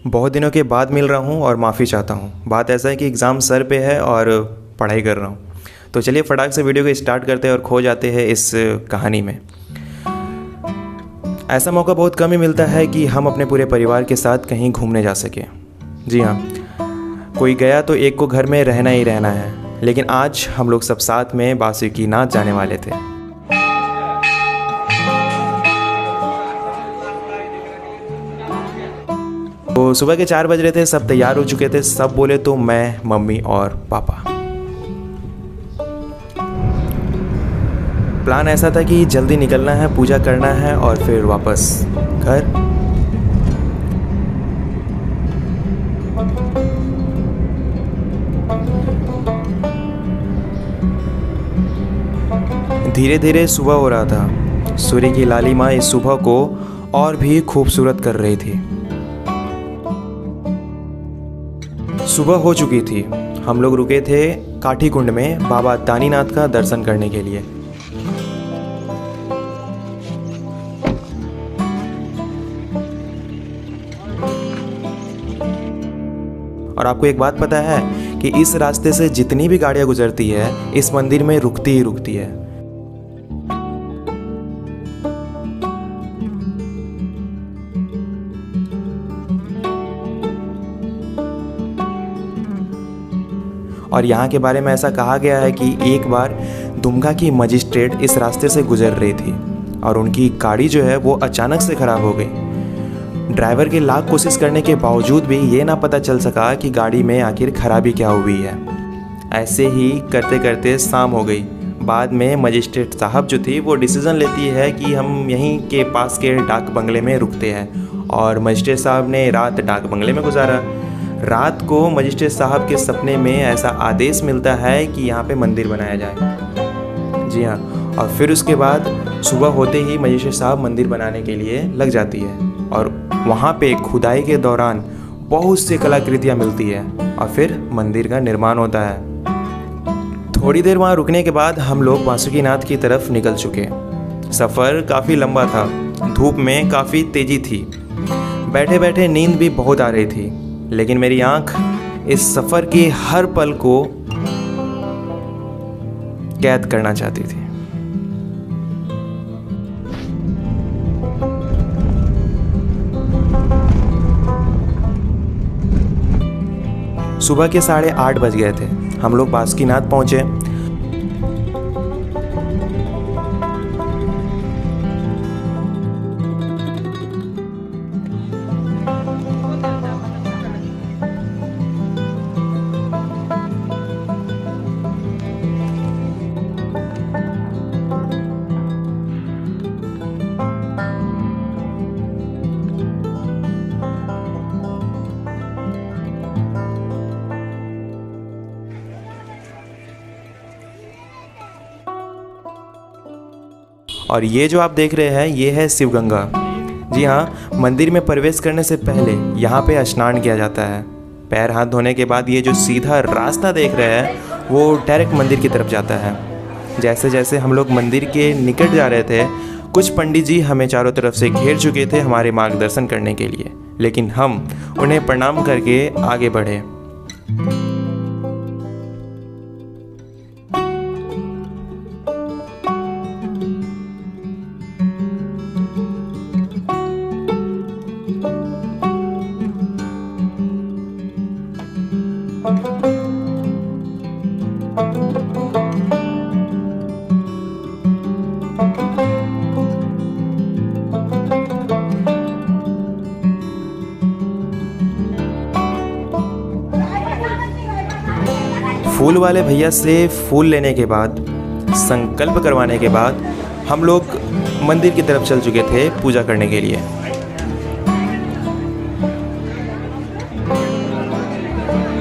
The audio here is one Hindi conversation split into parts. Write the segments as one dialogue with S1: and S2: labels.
S1: बहुत दिनों के बाद मिल रहा हूँ और माफ़ी चाहता हूँ। बात ऐसा है कि एग्ज़ाम सर पे है और पढ़ाई कर रहा हूँ। तो चलिए फटाक से वीडियो को स्टार्ट करते हैं और खो जाते हैं इस कहानी में। ऐसा मौका बहुत कम ही मिलता है कि हम अपने पूरे परिवार के साथ कहीं घूमने जा सकें। जी हाँ, कोई गया तो एक को घर में रहना ही रहना है। लेकिन आज हम लोग सब साथ में बासुकीनाथ जाने वाले थे। तो सुबह के 4 बज रहे थे, सब तैयार हो चुके थे। सब बोले तो मैं, मम्मी और पापा। प्लान ऐसा था कि जल्दी निकलना है, पूजा करना है और फिर वापस घर। धीरे धीरे सुबह हो रहा था। सूर्य की लालिमा इस सुबह को और भी खूबसूरत कर रही थी। सुबह हो चुकी थी। हम लोग रुके थे काठी कुंड में बाबा दानीनाथ का दर्शन करने के लिए। और आपको एक बात पता है कि इस रास्ते से जितनी भी गाड़ियां गुजरती है इस मंदिर में रुकती ही रुकती है। और यहाँ के बारे में ऐसा कहा गया है कि एक बार दुमका की मजिस्ट्रेट इस रास्ते से गुजर रही थी और उनकी गाड़ी जो है वो अचानक से ख़राब हो गई। ड्राइवर के लाख कोशिश करने के बावजूद भी ये ना पता चल सका कि गाड़ी में आखिर खराबी क्या हुई है। ऐसे ही करते करते शाम हो गई। बाद में मजिस्ट्रेट साहब जो थी वो डिसीज़न लेती है कि हम यहीं के पास के डाक बंगले में रुकते हैं। और मजिस्ट्रेट साहब ने रात डाक बंगले में गुजारा। रात को मजिस्ट्रेट साहब के सपने में ऐसा आदेश मिलता है कि यहाँ पे मंदिर बनाया जाए। जी हाँ, और फिर उसके बाद सुबह होते ही मजिस्ट्रेट साहब मंदिर बनाने के लिए लग जाती है और वहाँ पे खुदाई के दौरान बहुत सी कलाकृतियाँ मिलती है और फिर मंदिर का निर्माण होता है। थोड़ी देर वहाँ रुकने के बाद हम लोग बासुकीनाथ की तरफ निकल चुके। सफ़र काफ़ी लंबा था, धूप में काफ़ी तेज़ी थी, बैठे बैठे नींद भी बहुत आ रही थी। लेकिन मेरी आंख इस सफ़र के हर पल को कैद करना चाहती थी। सुबह के 8:30 बज गए थे। हम लोग बासुकीनाथ पहुंचे। और ये जो आप देख रहे हैं ये है शिवगंगा। जी हाँ, मंदिर में प्रवेश करने से पहले यहाँ पे स्नान किया जाता है। पैर हाथ धोने के बाद ये जो सीधा रास्ता देख रहे हैं वो डायरेक्ट मंदिर की तरफ जाता है। जैसे जैसे हम लोग मंदिर के निकट जा रहे थे कुछ पंडित जी हमें चारों तरफ से घेर चुके थे हमारे मार्गदर्शन करने के लिए, लेकिन हम उन्हें प्रणाम करके आगे बढ़े। फूल वाले भैया से फूल लेने के बाद, संकल्प करवाने के बाद हम लोग मंदिर की तरफ चल चुके थे पूजा करने के लिए।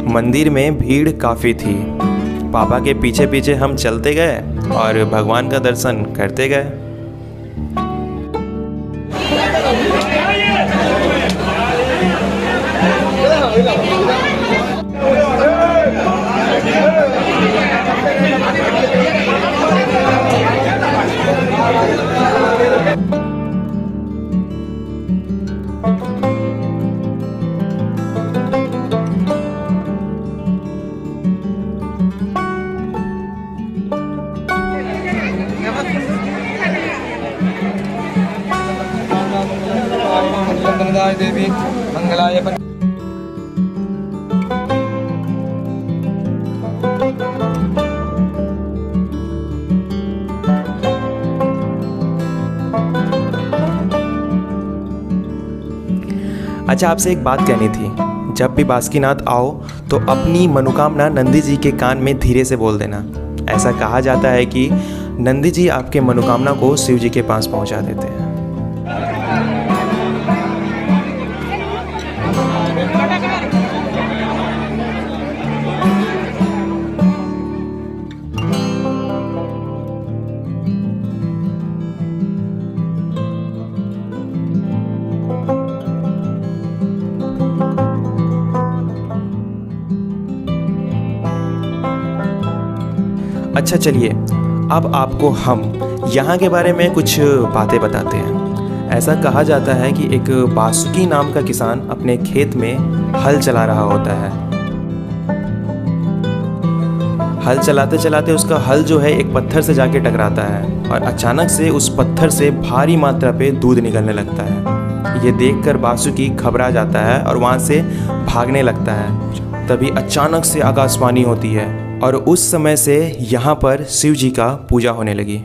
S1: मंदिर में भीड़ काफ़ी थी। पापा के पीछे पीछे हम चलते गए और भगवान का दर्शन करते गए।
S2: देवी मंगलाय
S1: अच्छा, आपसे एक बात कहनी थी। जब भी बासुकीनाथ आओ तो अपनी मनोकामना नंदी जी के कान में धीरे से बोल देना। ऐसा कहा जाता है कि नंदी जी आपके मनोकामना को शिव जी के पास पहुंचा देते हैं। अच्छा चलिए, अब आपको हम यहाँ के बारे में कुछ बातें बताते हैं। ऐसा कहा जाता है कि एक बासुकी नाम का किसान अपने खेत में हल चला रहा होता है। हल चलाते चलाते उसका हल जो है एक पत्थर से जाके टकराता है और अचानक से उस पत्थर से भारी मात्रा पे दूध निकलने लगता है। ये देखकर बासुकी घबरा जाता है और वहाँ से भागने लगता है। तभी अचानक से आकाशवाणी होती है और उस समय से यहाँ पर शिव जी का पूजा होने लगी।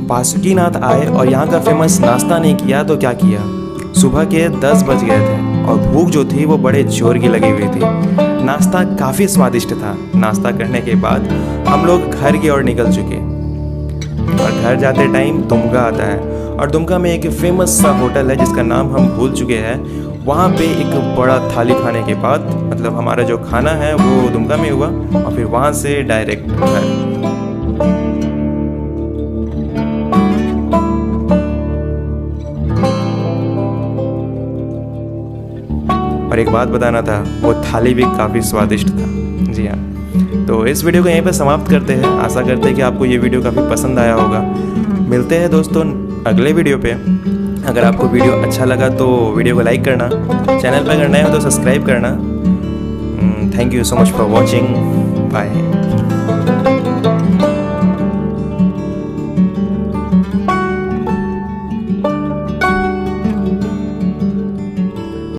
S1: बासुकीनाथ आए और यहाँ का फेमस नाश्ता नहीं किया तो क्या किया। सुबह के 10 बज गए थे और भूख जो थी वो बड़े जोर की लगी हुई थी। नाश्ता काफ़ी स्वादिष्ट था। नाश्ता करने के बाद हम लोग घर की ओर निकल चुके और घर जाते टाइम दुमका आता है और दुमका में एक फेमस सा होटल है जिसका नाम हम भूल चुके हैं। वहाँ पे एक बड़ा थाली खाने के बाद मतलब हमारा जो खाना है वो दुमका में हुआ और फिर वहाँ से डायरेक्ट घर। और एक बात बताना था, वो थाली भी काफ़ी स्वादिष्ट था। जी हाँ, तो इस वीडियो को यहीं पर समाप्त करते हैं। आशा करते हैं कि आपको ये वीडियो काफ़ी पसंद आया होगा। मिलते हैं दोस्तों अगले वीडियो पे। अगर आपको वीडियो अच्छा लगा तो वीडियो को लाइक करना, चैनल पर अगर नए हो तो सब्सक्राइब करना। Thank you so much for watching. Bye.